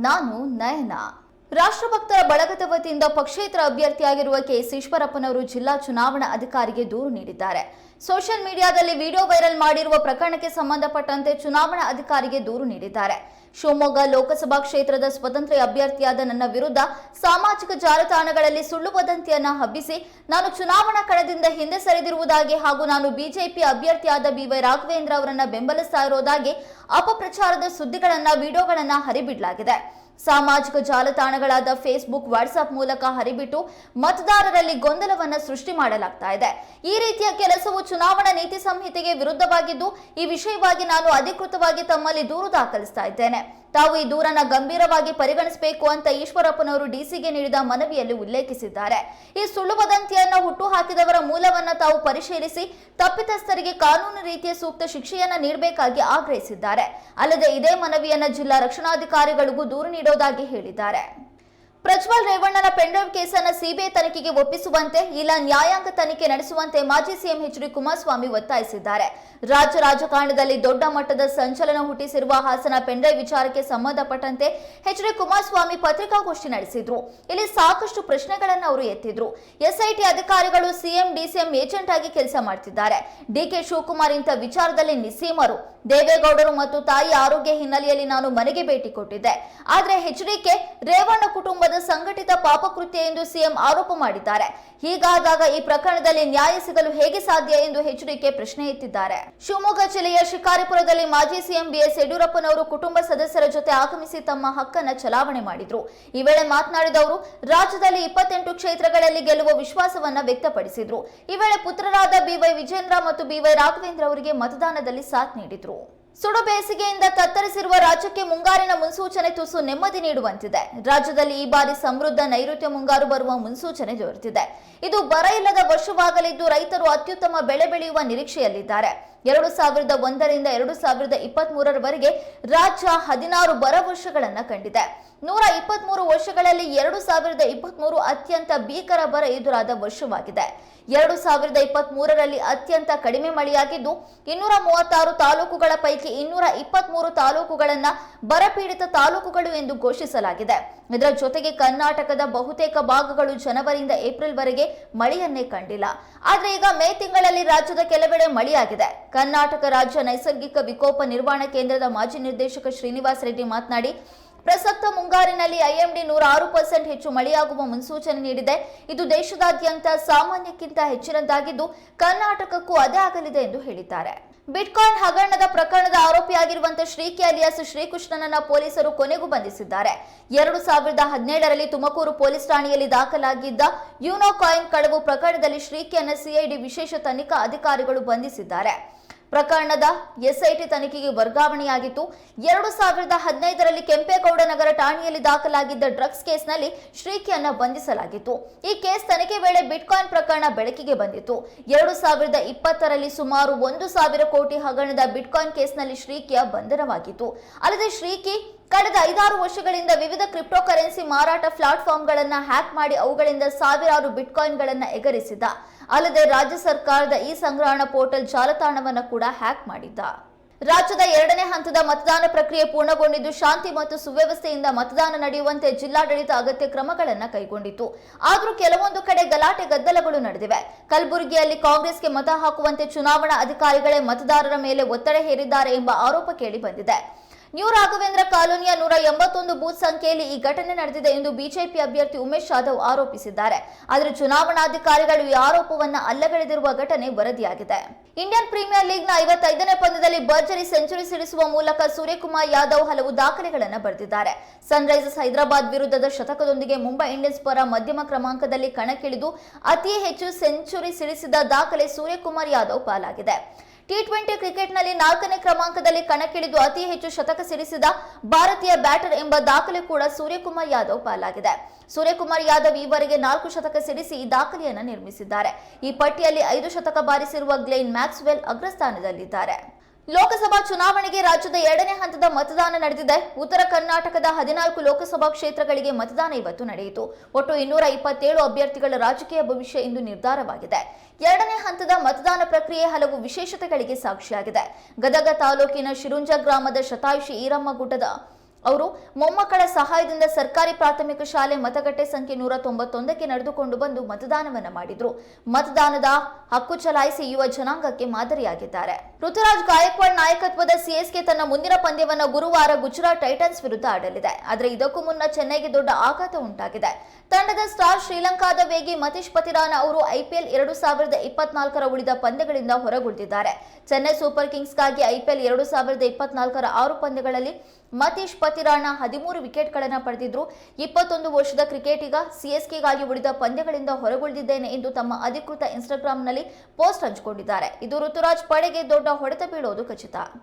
ನಾನು ನಯನ. ರಾಷ್ಟ್ರಭಕ್ತರ ಬಳಗದ ವತಿಯಿಂದ ಪಕ್ಷೇತರ ಅಭ್ಯರ್ಥಿಯಾಗಿರುವ ಕೆಎಸ್ ಈಶ್ವರಪ್ಪನವರು ಜಿಲ್ಲಾ ಚುನಾವಣಾ ಅಧಿಕಾರಿಗೆ ದೂರು ನೀಡಿದ್ದಾರೆ. ಸೋಷಿಯಲ್ ಮೀಡಿಯಾದಲ್ಲಿ ವಿಡಿಯೋ ವೈರಲ್ ಮಾಡಿರುವ ಪ್ರಕರಣಕ್ಕೆ ಸಂಬಂಧಪಟ್ಟಂತೆ ಚುನಾವಣಾ ಅಧಿಕಾರಿಗೆ ದೂರು ನೀಡಿದ್ದಾರೆ. ಶಿವಮೊಗ್ಗ ಲೋಕಸಭಾ ಕ್ಷೇತ್ರದ ಸ್ವತಂತ್ರ ಅಭ್ಯರ್ಥಿಯಾದ ನನ್ನ ವಿರುದ್ಧ ಸಾಮಾಜಿಕ ಜಾಲತಾಣಗಳಲ್ಲಿ ಸುಳ್ಳು ವದಂತಿಯನ್ನ ಹಬ್ಬಿಸಿ ನಾನು ಚುನಾವಣಾ ಕಣದಿಂದ ಹಿಂದೆ ಸರಿದಿರುವುದಾಗಿ ಹಾಗೂ ನಾನು ಬಿಜೆಪಿ ಅಭ್ಯರ್ಥಿಯಾದ ಬಿವೈ ರಾಘವೇಂದ್ರ ಅವರನ್ನ ಬೆಂಬಲಿಸ್ತಾ ಇರೋದಾಗಿ ಅಪಪ್ರಚಾರದ ಸುದ್ದಿಗಳನ್ನ ವಿಡಿಯೋಗಳನ್ನ ಹರಿಬಿಡಲಾಗಿದೆ. ಸಾಮಾಜಿಕ ಜಾಲತಾಣಗಳಾದ ಫೇಸ್ಬುಕ್, ವಾಟ್ಸ್ಆಪ್ ಮೂಲಕ ಹರಿಬಿಟ್ಟು ಮತದಾರರಲ್ಲಿ ಗೊಂದಲವನ್ನ ಸೃಷ್ಟಿ ಮಾಡಲಾಗ್ತಾ ಇದೆ. ಈ ರೀತಿಯ ಕೆಲಸವು ಚುನಾವಣಾ ನೀತಿ ಸಂಹಿತೆಗೆ ವಿರುದ್ಧವಾಗಿದ್ದು, ಈ ವಿಷಯವಾಗಿ ನಾನು ಅಧಿಕೃತವಾಗಿ ತಮ್ಮಲ್ಲಿ ದೂರು ದಾಖಲಿಸ್ತಾ ಇದ್ದೇನೆ. ತಾವು ಈ ದೂರನ್ನ ಗಂಭೀರವಾಗಿ ಪರಿಗಣಿಸಬೇಕು ಅಂತ ಈಶ್ವರಪ್ಪನವರು ಡಿಸಿಗೆ ನೀಡಿದ ಮನವಿಯಲ್ಲಿ ಉಲ್ಲೇಖಿಸಿದ್ದಾರೆ. ಈ ಸುಳ್ಳು ವದಂತಿಯನ್ನ ಹುಟ್ಟುಹಾಕಿದವರ ಮೂಲವನ್ನ ತಾವು ಪರಿಶೀಲಿಸಿ ತಪ್ಪಿತಸ್ಥರಿಗೆ ಕಾನೂನು ರೀತಿಯ ಸೂಕ್ತ ಶಿಕ್ಷೆಯನ್ನ ನೀಡಬೇಕಾಗಿ ಆಗ್ರಹಿಸಿದ್ದಾರೆ. ಅಲ್ಲದೆ ಇದೇ ಮನವಿಯನ್ನ ಜಿಲ್ಲಾ ರಕ್ಷಣಾಧಿಕಾರಿಗಳಿಗೂ ದೂರು ನೀಡೋದಾಗಿ ಹೇಳಿದ್ದಾರೆ. ಪ್ರಜ್ವಲ್ ರೇವಣ್ಣನ ಪೆಂಡ್ರೈವ್ ಕೇಸನ್ನು ಸಿಬಿಐ ತನಿಖೆಗೆ ಒಪ್ಪಿಸುವಂತೆ ಇಲ್ಲ ನ್ಯಾಯಾಂಗ ತನಿಖೆ ನಡೆಸುವಂತೆ ಮಾಜಿ ಸಿಎಂ ಎಚ್.ಡಿ. ಕುಮಾರಸ್ವಾಮಿ ಒತ್ತಾಯಿಸಿದ್ದಾರೆ. ರಾಜ್ಯ ರಾಜಕಾರಣದಲ್ಲಿ ದೊಡ್ಡ ಮಟ್ಟದ ಸಂಚಲನ ಹುಟ್ಟಿಸಿರುವ ಹಾಸನ ಪೆಂಡ್ರೈವ್ ವಿಚಾರಕ್ಕೆ ಸಂಬಂಧಪಟ್ಟಂತೆ ಎಚ್.ಡಿ. ಕುಮಾರಸ್ವಾಮಿ ಪತ್ರಿಕಾಗೋಷ್ಠಿ ನಡೆಸಿದ್ರು. ಇಲ್ಲಿ ಸಾಕಷ್ಟು ಪ್ರಶ್ನೆಗಳನ್ನು ಅವರು ಎತ್ತಿದ್ರು. ಎಸ್ಐಟಿ ಅಧಿಕಾರಿಗಳು ಸಿಎಂ ಡಿಸಿಎಂ ಏಜೆಂಟ್ ಆಗಿ ಕೆಲಸ ಮಾಡ್ತಿದ್ದಾರೆ. ಡಿಕೆ ಶಿವಕುಮಾರ್ ಇಂಥ ವಿಚಾರದಲ್ಲಿ ನಿಸ್ಸೀಮರು. ದೇವೇಗೌಡರು ಮತ್ತು ತಾಯಿ ಆರೋಗ್ಯ ಹಿನ್ನೆಲೆಯಲ್ಲಿ ನಾನು ಮನೆಗೆ ಭೇಟಿ ಕೊಟ್ಟಿದ್ದೆ. ಆದರೆ ಎಚ್.ಡಿ.ಕೆ ರೇವಣ್ಣ ಕುಟುಂಬದ ಸಂಘಟಿತ ಪಾಪಕೃತ್ಯ ಎಂದು ಸಿಎಂ ಆರೋಪ ಮಾಡಿದ್ದಾರೆ. ಹೀಗಾದಾಗ ಈ ಪ್ರಕರಣದಲ್ಲಿ ನ್ಯಾಯ ಸಿಗಲು ಹೇಗೆ ಸಾಧ್ಯ ಎಂದು ಎಚ್.ಡಿ.ಕೆ ಪ್ರಶ್ನೆ ಎತ್ತಿದ್ದಾರೆ. ಶಿವಮೊಗ್ಗ ಜಿಲ್ಲೆಯ ಶಿಕಾರಿಪುರದಲ್ಲಿ ಮಾಜಿ ಸಿಎಂ ಬಿಎಸ್ ಯಡಿಯೂರಪ್ಪನವರು ಕುಟುಂಬ ಸದಸ್ಯರ ಜೊತೆ ಆಗಮಿಸಿ ತಮ್ಮ ಹಕ್ಕನ್ನು ಚಲಾವಣೆ ಮಾಡಿದ್ರು. ಈ ವೇಳೆ ಮಾತನಾಡಿದ ಅವರು ರಾಜ್ಯದಲ್ಲಿ 28 ಕ್ಷೇತ್ರಗಳಲ್ಲಿ ಗೆಲ್ಲುವ ವಿಶ್ವಾಸವನ್ನ ವ್ಯಕ್ತಪಡಿಸಿದ್ರು. ಈ ವೇಳೆ ಪುತ್ರರಾದ ಬಿವೈ ವಿಜೇಂದ್ರ ಮತ್ತು ಬಿವೈ ರಾಘವೇಂದ್ರ ಅವರಿಗೆ ಮತದಾನದಲ್ಲಿ ಸಾಥ್ ನೀಡಿದ್ರು. ಸುಡು ಬೇಸಿಗೆಯಿಂದ ತತ್ತರಿಸಿರುವ ರಾಜ್ಯಕ್ಕೆ ಮುಂಗಾರಿನ ಮುನ್ಸೂಚನೆ ತುಸು ನೆಮ್ಮದಿ ನೀಡುವಂತಿದೆ. ರಾಜ್ಯದಲ್ಲಿ ಈ ಬಾರಿ ಸಮೃದ್ಧ ನೈಋತ್ಯ ಮುಂಗಾರು ಬರುವ ಮುನ್ಸೂಚನೆ ದೊರೆತಿದೆ. ಇದು ಬರ ಇಲ್ಲದ ವರ್ಷವಾಗಲಿದ್ದು ರೈತರು ಅತ್ಯುತ್ತಮ ಬೆಳೆ ಬೆಳೆಯುವ ನಿರೀಕ್ಷೆಯಲ್ಲಿದ್ದಾರೆ. 2001 ರಿಂದ 2023 ರಾಜ್ಯ 16 ಬರ ವರ್ಷಗಳನ್ನು ಕಂಡಿದೆ. 123 ವರ್ಷಗಳಲ್ಲಿ 2023 ಅತ್ಯಂತ ಭೀಕರ ಬರ ಎದುರಾದ ವರ್ಷವಾಗಿದೆ. 2023ರಲ್ಲಿ ಅತ್ಯಂತ ಕಡಿಮೆ ಮಳೆಯಾಗಿದ್ದು 236 ತಾಲೂಕುಗಳ ಪೈಕಿ 223 ತಾಲೂಕುಗಳನ್ನ ಬರಪೀಡಿತ ತಾಲೂಕುಗಳು ಎಂದು ಘೋಷಿಸಲಾಗಿದೆ. ಇದರ ಜೊತೆಗೆ ಕರ್ನಾಟಕದ ಬಹುತೇಕ ಭಾಗಗಳು ಜನವರಿಯಿಂದ ಏಪ್ರಿಲ್ ವರೆಗೆ ಮಳೆಯನ್ನೇ ಕಂಡಿಲ್ಲ. ಆದ್ರೆ ಈಗ ಮೇ ತಿಂಗಳಲ್ಲಿ ರಾಜ್ಯದ ಕೆಲವೆಡೆ ಮಳೆಯಾಗಿದೆ. ಕರ್ನಾಟಕ ರಾಜ್ಯ ನೈಸರ್ಗಿಕ ವಿಕೋಪ ನಿರ್ವಹಣಾ ಕೇಂದ್ರದ ಮಾಜಿ ನಿರ್ದೇಶಕ ಶ್ರೀನಿವಾಸ್ ರೆಡ್ಡಿ ಮಾತನಾಡಿ, ಪ್ರಸಕ್ತ ಮುಂಗಾರಿನಲ್ಲಿ ಐಎಂಡಿ 106% ಹೆಚ್ಚು ಮಳೆಯಾಗುವ ಮುನ್ಸೂಚನೆ ನೀಡಿದೆ. ಇದು ದೇಶದಾದ್ಯಂತ ಸಾಮಾನ್ಯಕ್ಕಿಂತ ಹೆಚ್ಚಿನದಾಗಿದ್ದು ಕರ್ನಾಟಕಕ್ಕೂ ಅದೇ ಆಗಲಿದೆ ಎಂದು ಹೇಳಿದ್ದಾರೆ. ಬಿಟ್ಕಾಯಿನ್ ಹಗರಣದ ಪ್ರಕರಣದ ಆರೋಪಿಯಾಗಿರುವಂತಹ ಶ್ರೀಕಿ ಅಲಿಯಾಸ್ ಶ್ರೀಕೃಷ್ಣನನ್ನ ಪೊಲೀಸರು ಕೊನೆಗೂ ಬಂಧಿಸಿದ್ದಾರೆ. 2017ರಲ್ಲಿ ತುಮಕೂರು ಪೊಲೀಸ್ ಠಾಣೆಯಲ್ಲಿ ದಾಖಲಾಗಿದ್ದ ಯೂನೋ ಕಾಯಿನ್ ಕಳವು ಪ್ರಕರಣದಲ್ಲಿ ಶ್ರೀಕಿಯನ್ನ ಸಿಐಡಿ ವಿಶೇಷ ತನಿಖಾ ಅಧಿಕಾರಿಗಳು ಬಂಧಿಸಿದ್ದಾರೆ. ಪ್ರಕರಣದ ಎಸ್ಐಟಿ ತನಿಖೆಗೆ ವರ್ಗಾವಣೆಯಾಗಿತ್ತು. 2015ರಲ್ಲಿ ಕೆಂಪೇಗೌಡ ನಗರ ಠಾಣೆಯಲ್ಲಿ ದಾಖಲಾಗಿದ್ದ ಡ್ರಗ್ಸ್ ಕೇಸ್ನಲ್ಲಿ ಶ್ರೀಕಿಯನ್ನ ಬಂಧಿಸಲಾಗಿತ್ತು. ಈ ಕೇಸ್ ತನಿಖೆ ವೇಳೆ ಬಿಟ್ಕಾಯಿನ್ ಪ್ರಕರಣ ಬೆಳಕಿಗೆ ಬಂದಿತ್ತು. 2020ರಲ್ಲಿ ಸುಮಾರು 1,000 ಕೋಟಿ ಹಗರಣದ ಬಿಟ್ಕಾಯಿನ್ ಕೇಸ್ನಲ್ಲಿ ಶ್ರೀಕಿಯ ಬಂಧನವಾಗಿತ್ತು. ಅಲ್ಲದೆ ಶ್ರೀಕಿ ಕಳೆದ 5-6 ವರ್ಷಗಳಿಂದ ವಿವಿಧ ಕ್ರಿಪ್ಟೋ ಕರೆನ್ಸಿ ಮಾರಾಟ ಪ್ಲಾಟ್ಫಾರ್ಮ್ಗಳನ್ನ ಹ್ಯಾಕ್ ಮಾಡಿ ಅವುಗಳಿಂದ ಸಾವಿರಾರು ಬಿಟ್ಕಾಯಿನ್ಗಳನ್ನ ಎಗರಿಸಿದ್ದ. ಅಲ್ಲದೆ ರಾಜ್ಯ ಸರ್ಕಾರದ ಈ ಸಂಗ್ರಹಣಾ ಪೋರ್ಟಲ್ ಜಾಲತಾಣವನ್ನು ಕೂಡ ಹ್ಯಾಕ್ ಮಾಡಿದ್ದ. ರಾಜ್ಯದ 2ನೇ ಹಂತದ ಮತದಾನ ಪ್ರಕ್ರಿಯೆ ಪೂರ್ಣಗೊಂಡಿದ್ದು ಶಾಂತಿ ಮತ್ತು ಸುವ್ಯವಸ್ಥೆಯಿಂದ ಮತದಾನ ನಡೆಯುವಂತೆ ಜಿಲ್ಲಾಡಳಿತ ಅಗತ್ಯ ಕ್ರಮಗಳನ್ನು ಕೈಗೊಂಡಿತ್ತು. ಆದರೂ ಕೆಲವೊಂದು ಕಡೆ ಗಲಾಟೆ ಗದ್ದಲಗಳು ನಡೆದಿವೆ. ಕಲಬುರಗಿಯಲ್ಲಿ ಕಾಂಗ್ರೆಸ್ಗೆ ಮತ ಹಾಕುವಂತೆ ಚುನಾವಣಾ ಅಧಿಕಾರಿಗಳೇ ಮತದಾರರ ಮೇಲೆ ಒತ್ತಡ ಹೇರಿದ್ದಾರೆ ಎಂಬ ಆರೋಪ ಕೇಳಿ ಬಂದಿದೆ. ನ್ಯೂ ರಾಘವೇಂದ್ರ ಕಾಲೋನಿಯ 181 ಬೂತ್ ಸಂಖ್ಯೆಯಲ್ಲಿ ಈ ಘಟನೆ ನಡೆದಿದೆ ಎಂದು ಬಿಜೆಪಿ ಅಭ್ಯರ್ಥಿ ಉಮೇಶ್ ಜಾಧವ್ ಆರೋಪಿಸಿದ್ದಾರೆ. ಆದರೆ ಚುನಾವಣಾಧಿಕಾರಿಗಳು ಈ ಆರೋಪವನ್ನು ಅಲ್ಲಗಳೆದಿರುವ ಘಟನೆ ವರದಿಯಾಗಿದೆ. ಇಂಡಿಯನ್ ಪ್ರೀಮಿಯರ್ ಲೀಗ್ನ 55ನೇ ಪಂದ್ಯದಲ್ಲಿ ಭರ್ಜರಿ ಸೆಂಚುರಿ ಸಿಡಿಸುವ ಮೂಲಕ ಸೂರ್ಯಕುಮಾರ್ ಯಾದವ್ ಹಲವು ದಾಖಲೆಗಳನ್ನು ಬರೆದಿದ್ದಾರೆ. ಸನ್ರೈಸರ್ಸ್ ಹೈದರಾಬಾದ್ ವಿರುದ್ಧದ ಶತಕದೊಂದಿಗೆ ಮುಂಬೈ ಇಂಡಿಯನ್ಸ್ ಪರ ಮಧ್ಯಮ ಕ್ರಮಾಂಕದಲ್ಲಿ ಕಣಕ್ಕಿಳಿದು ಅತಿ ಹೆಚ್ಚು ಸೆಂಚುರಿ ಸಿಡಿಸಿದ ದಾಖಲೆ ಸೂರ್ಯಕುಮಾರ್ ಯಾದವ್ ಪಾಲಾಗಿದೆ. ಟಿ20 ಕ್ರಿಕೆಟ್ನಲ್ಲಿ 4ನೇ ಕ್ರಮಾಂಕದಲ್ಲಿ ಕಣಕ್ಕಿಳಿದು ಅತಿ ಹೆಚ್ಚು ಶತಕ ಸಿಡಿಸಿದ ಭಾರತೀಯ ಬ್ಯಾಟರ್ ಎಂಬ ದಾಖಲೆ ಕೂಡ ಸೂರ್ಯಕುಮಾರ್ ಯಾದವ್ ಪಾಲಾಗಿದೆ. ಸೂರ್ಯಕುಮಾರ್ ಯಾದವ್ ಈವರೆಗೆ 4 ಶತಕ ಸಿಡಿಸಿ ಈ ದಾಖಲೆಯನ್ನು ನಿರ್ಮಿಸಿದ್ದಾರೆ. ಈ ಪಟ್ಟಿಯಲ್ಲಿ 5 ಶತಕ ಬಾರಿಸಿರುವ ಗ್ಲೇನ್ ಮ್ಯಾಕ್ಸ್ವೆಲ್ ಅಗ್ರಸ್ಥಾನದಲ್ಲಿದ್ದಾರೆ. ಲೋಕಸಭಾ ಚುನಾವಣೆಗೆ ರಾಜ್ಯದ 2ನೇ ಹಂತದ ಮತದಾನ ನಡೆದಿದೆ. ಉತ್ತರ ಕರ್ನಾಟಕದ 14 ಲೋಕಸಭಾ ಕ್ಷೇತ್ರಗಳಿಗೆ ಮತದಾನ ಇವತ್ತು ನಡೆಯಿತು. ಒಟ್ಟು 227 ಅಭ್ಯರ್ಥಿಗಳ ರಾಜಕೀಯ ಭವಿಷ್ಯ ಇಂದು ನಿರ್ಧಾರವಾಗಿದೆ. 2ನೇ ಹಂತದ ಮತದಾನ ಪ್ರಕ್ರಿಯೆ ಹಲವು ವಿಶೇಷತೆಗಳಿಗೆ ಸಾಕ್ಷಿಯಾಗಿದೆ. ಗದಗ ತಾಲೂಕಿನ ಶಿರುಂಜ ಗ್ರಾಮದ ಶತಾಯುಷಿ ಈರಮ್ಮ ಗುಡ್ಡದ ಅವರು ಮೊಮ್ಮಕ್ಕಳ ಸಹಾಯದಿಂದ ಸರ್ಕಾರಿ ಪ್ರಾಥಮಿಕ ಶಾಲೆ ಮತಗಟ್ಟೆ ಸಂಖ್ಯೆ 191ಕ್ಕೆ ನಡೆದುಕೊಂಡು ಬಂದು ಮತದಾನವನ್ನ ಮಾಡಿದ್ರು. ಮತದಾನದ ಹಕ್ಕು ಚಲಾಯಿಸಿ ಯುವ ಜನಾಂಗಕ್ಕೆ ಮಾದರಿಯಾಗಿದ್ದಾರೆ. ಋತುರಾಜ್ ಗಾಯಕ್ವಾಡ್ ನಾಯಕತ್ವದ ಸಿಎಸ್ಕೆ ತನ್ನ ಮುಂದಿನ ಪಂದ್ಯವನ್ನ ಗುರುವಾರ ಗುಜರಾತ್ ಟೈಟನ್ಸ್ ವಿರುದ್ಧ ಆಡಲಿದೆ. ಆದರೆ ಇದಕ್ಕೂ ಮುನ್ನ ಚೆನ್ನೈಗೆ ದೊಡ್ಡ ಆಘಾತ ಉಂಟಾಗಿದೆ. ತಂಡದ ಸ್ಟಾರ್ ಶ್ರೀಲಂಕಾದ ವೇಗಿ ಮತೀಶ್ ಪತಿರಾನ ಅವರು ಐಪಿಎಲ್ 2024ರ ಉಳಿದ ಪಂದ್ಯಗಳಿಂದ ಹೊರಗುಳಿದಿದ್ದಾರೆ. ಚೆನ್ನೈ ಸೂಪರ್ ಕಿಂಗ್ಸ್ಗಾಗಿ ಐಪಿಎಲ್ 2024ರ 6 ಪಂದ್ಯಗಳಲ್ಲಿ ಮತೀಶ್ ಪತಿರಾನ 13 ವಿಕೆಟ್ಗಳನ್ನು ಪಡೆದಿದ್ರು. 21 ವರ್ಷದ ಕ್ರಿಕೆಟಿಗ ಸಿಎಸ್ಕೆಗಾಗಿ ಉಳಿದ ಪಂದ್ಯಗಳಿಂದ ಹೊರಗುಳಿದಿದ್ದೇನೆ ಎಂದು ತಮ್ಮ ಅಧಿಕೃತ ಇನ್ಸ್ಟಾಗ್ರಾಂನಲ್ಲಿ ಪೋಸ್ಟ್ ಹಂಚಿಕೊಂಡಿದ್ದಾರೆ. ಇದು ಋತುರಾಜ್ ಪಡೆಗೆ ದೊಡ್ಡ ಹೊಡೆತ ಬೀಳೋದು ಖಚಿತ.